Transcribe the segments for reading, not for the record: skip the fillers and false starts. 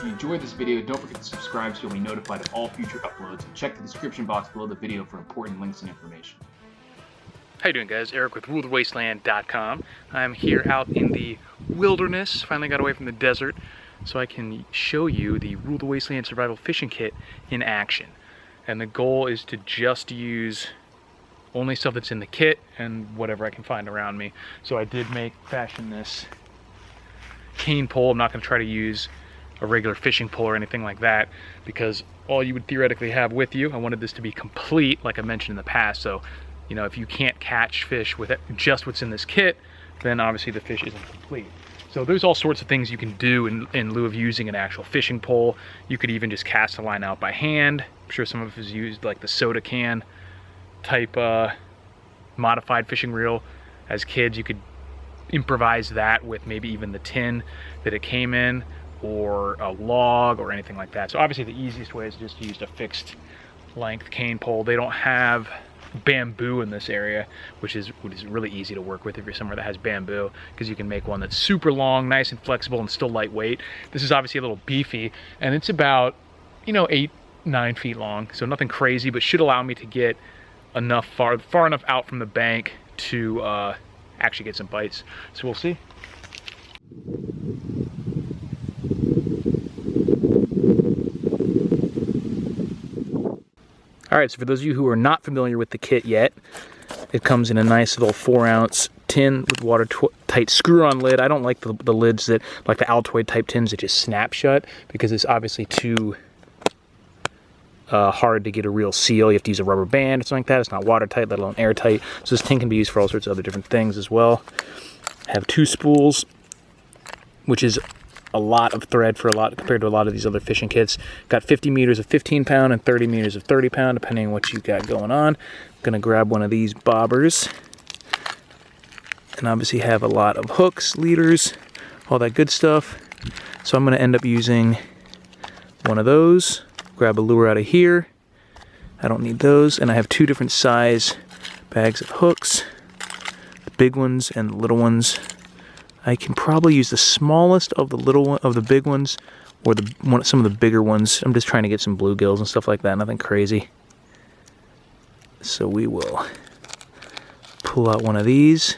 you enjoyed this video, don't forget to subscribe so you'll be notified of all future uploads, and check the description box below the video for important links and information. How you doing, guys? Eric with RuleTheWasteland.com. I'm here out in the wilderness. Finally got away from the desert so I can show you the Rule the Wasteland Survival Fishing Kit in action. And the goal is to just use only stuff that's in the kit and whatever I can find around me. So I did fashion this cane pole. I'm not going to try to use a regular fishing pole or anything like that because all you would theoretically have with you, I wanted this to be complete like I mentioned in the past. So, you know, if you can't catch fish with just what's in this kit, then obviously the fish isn't complete. So there's all sorts of things you can do in lieu of using an actual fishing pole. You could even just cast a line out by hand. I'm sure some of us used like the soda can type modified fishing reel as kids. You could improvise that with maybe even the tin that it came in or a log or anything like that. So obviously the easiest way is just to use a fixed length cane pole. They don't have bamboo in this area, which is really easy to work with if you're somewhere that has bamboo, because you can make one that's super long, nice and flexible, and still lightweight. This is obviously a little beefy, and it's about, you know, 8-9 feet long, so nothing crazy, but should allow me to get enough far enough out from the bank to actually get some bites. So we'll see. All right, so for those of you who are not familiar with the kit yet, it comes in a nice little 4-ounce tin with watertight screw-on lid. I don't like the lids that, like the Altoid type tins that just snap shut, because it's obviously too hard to get a real seal. You have to use a rubber band or something like that. It's not watertight, let alone airtight. So this tin can be used for all sorts of other different things as well. I have 2 spools, which is a lot of thread for compared to a lot of these other fishing kits. Got 50 meters of 15-pound and 30 meters of 30-pound, depending on what you got going on. I'm gonna grab one of these bobbers, and obviously have a lot of hooks, leaders, all that good stuff. So I'm gonna end up using one of those. Grab a lure out of here. I don't need those, and I have 2 different size bags of hooks, the big ones and the little ones. I can probably use the smallest of the big ones, or some of the bigger ones. I'm just trying to get some bluegills and stuff like that, nothing crazy. So we will pull out one of these,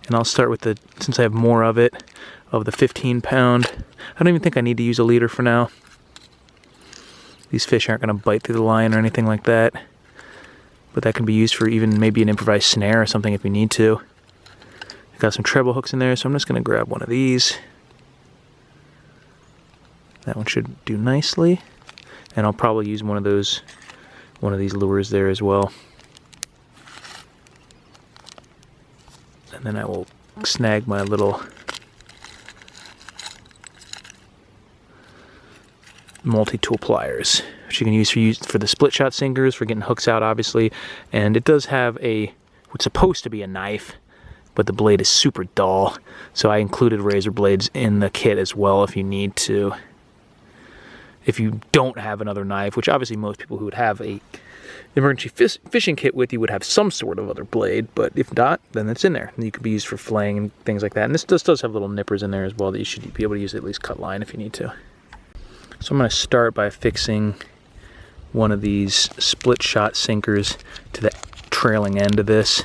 and I'll start with since I have more of it, of the 15-pound. I don't even think I need to use a leader for now. These fish aren't going to bite through the line or anything like that, but that can be used for even maybe an improvised snare or something if we need to. Got some treble hooks in there, so I'm just going to grab one of these. That one should do nicely, and I'll probably use one of these lures there as well. And then I will snag my little multi-tool pliers, which you can use for the split shot sinkers, for getting hooks out obviously. And it does have what's supposed to be a knife, but the blade is super dull, so I included razor blades in the kit as well if you need to. If you don't have another knife, which obviously most people who would have a emergency fishing kit with you would have some sort of other blade, but if not, then it's in there. And you could be used for filleting and things like that. And this does have little nippers in there as well that you should be able to use at least cut line if you need to. So I'm going to start by fixing one of these split shot sinkers to the trailing end of this,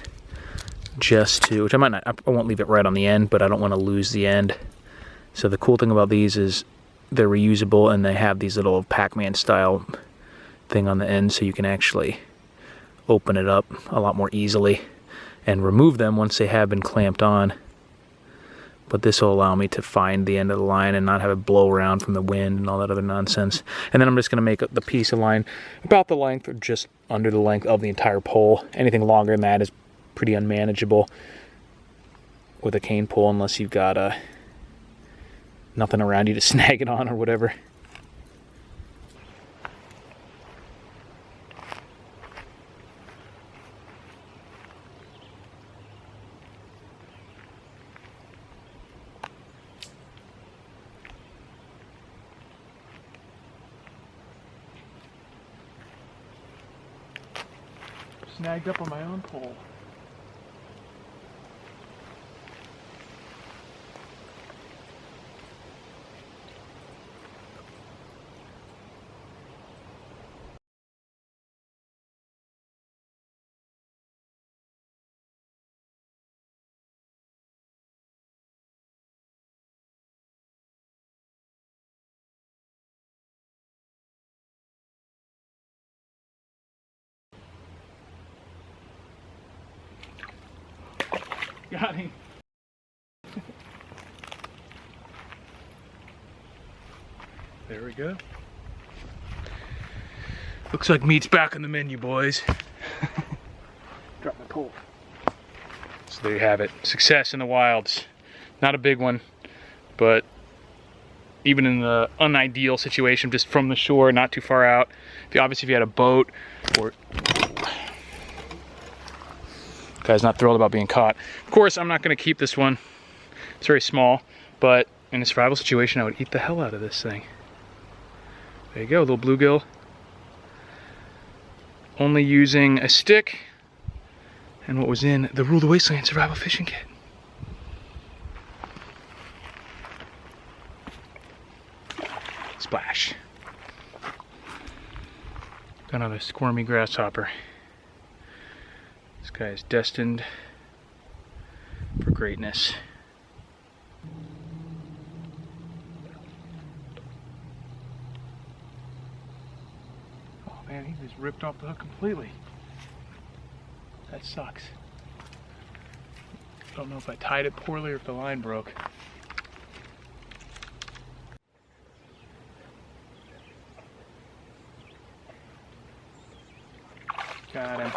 which I won't leave it right on the end, but I don't want to lose the end. So the cool thing about these is they're reusable, and they have these little Pac-Man style thing on the end, so you can actually open it up a lot more easily and remove them once they have been clamped on. But this will allow me to find the end of the line and not have it blow around from the wind and all that other nonsense. And then I'm just going to make the piece of line about the length or just under the length of the entire pole. Anything longer than that is pretty unmanageable with a cane pole unless you've got nothing around you to snag it on or whatever. Snagged up on my own pole. Got him. There we go. Looks like meat's back on the menu, boys. Drop my pole. So there you have it. Success in the wilds. Not a big one, but even in the unideal situation, just from the shore, not too far out. Obviously, if you had a boat or... Guy's not thrilled about being caught. Of course, I'm not going to keep this one. It's very small, but in a survival situation, I would eat the hell out of this thing. There you go, little bluegill. Only using a stick and what was in the Rule of the Wasteland survival fishing kit. Splash. Got another squirmy grasshopper. This guy is destined for greatness. Oh man, he just ripped off the hook completely. That sucks. Don't know if I tied it poorly or if the line broke. Got him.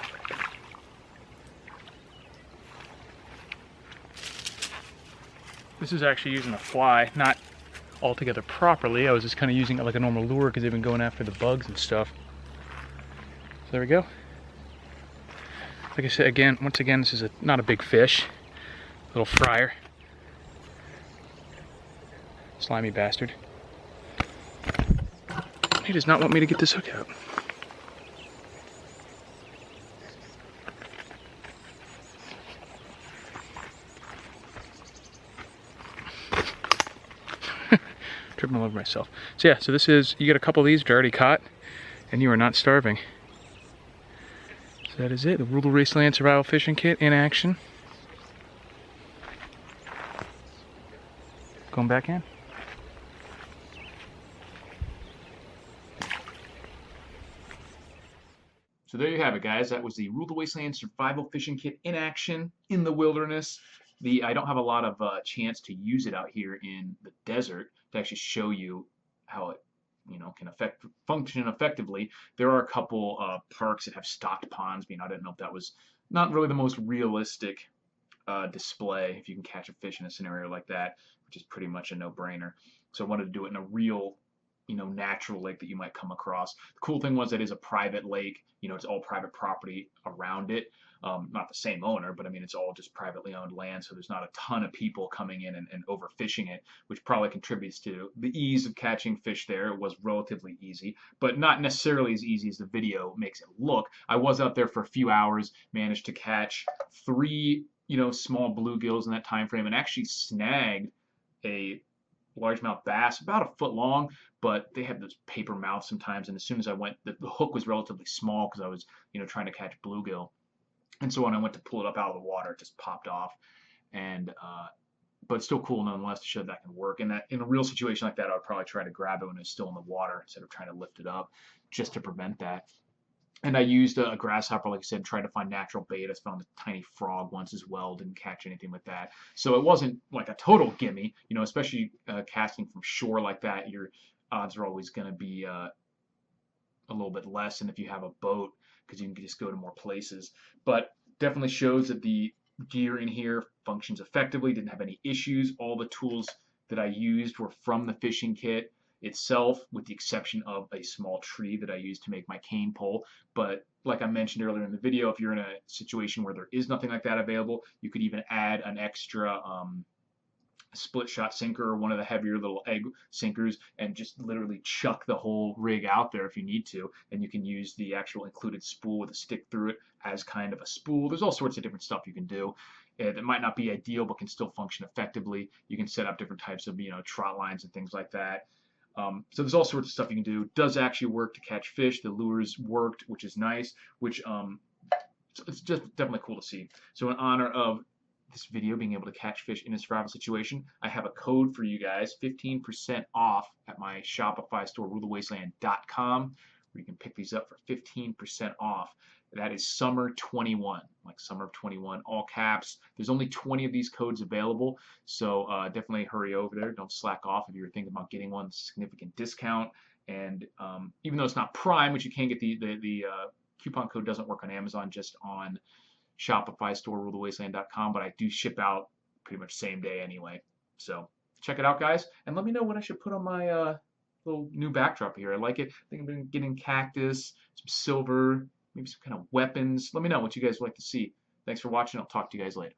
This is actually using a fly, not altogether properly. I was just kind of using it like a normal lure because they've been going after the bugs and stuff. So there we go. Like I said, again, once again, this is not a big fish. Little fryer. Slimy bastard. He does not want me to get this hook out. Tripping all over myself. So yeah, so this is, you get a couple of these that are already caught, and you are not starving. So that is it, the Rule of the Wasteland Survival Fishing Kit in action. Going back in. So there you have it, guys. That was the Rule of the Wasteland Survival Fishing Kit in action in the wilderness. I don't have a lot of chance to use it out here in the desert to actually show you how it, can function effectively. There are a couple parks that have stocked ponds. I didn't know if that was not really the most realistic display if you can catch a fish in a scenario like that, which is pretty much a no-brainer. So I wanted to do it in a real, natural lake that you might come across. The cool thing was it is a private lake. It's all private property around it. Not the same owner, but it's all just privately owned land, so there's not a ton of people coming in and overfishing it, which probably contributes to the ease of catching fish there. It was relatively easy, but not necessarily as easy as the video makes it look. I was out there for a few hours, managed to catch 3, small bluegills in that time frame, and actually snagged a largemouth bass about a foot long, but they have those paper mouths sometimes, and as soon as I went, the hook was relatively small because I was, trying to catch bluegill. And so when I went to pull it up out of the water, it just popped off. And but it's still cool nonetheless to show that can work. And that in a real situation like that, I would probably try to grab it when it's still in the water instead of trying to lift it up, just to prevent that. And I used a grasshopper, like I said, trying to find natural bait. I found a tiny frog once as well. Didn't catch anything with that. So it wasn't like a total gimme, especially casting from shore like that. Your odds are always going to be a little bit less than if you have a boat, because you can just go to more places. But definitely shows that the gear in here functions effectively, didn't have any issues. All the tools that I used were from the fishing kit itself, with the exception of a small tree that I used to make my cane pole. But like I mentioned earlier in the video, if you're in a situation where there is nothing like that available, you could even add an extra split shot sinker or one of the heavier little egg sinkers and just literally chuck the whole rig out there if you need to, and you can use the actual included spool with a stick through it as kind of a spool. There's all sorts of different stuff you can do that might not be ideal but can still function effectively. You can set up different types of trot lines and things like that. So there's all sorts of stuff you can do. It does actually work to catch fish. The lures worked, which is nice, which it's just definitely cool to see. So in honor of this video being able to catch fish in a survival situation, I have a code for you guys, 15% off at my Shopify store, rulethewasteland.com, where you can pick these up for 15% off. That is summer 21, like summer of 21, all caps. There's only 20 of these codes available, so definitely hurry over there. Don't slack off if you're thinking about getting one. Significant discount, and even though it's not Prime, which you can get the coupon code doesn't work on Amazon, just on Shopify store, rulethewasteland.com, but I do ship out pretty much same day anyway. So check it out, guys, and let me know what I should put on my little new backdrop here. I like it. I think I'm been getting cactus, some silver, maybe some kind of weapons. Let me know what you guys would like to see. Thanks for watching. I'll talk to you guys later.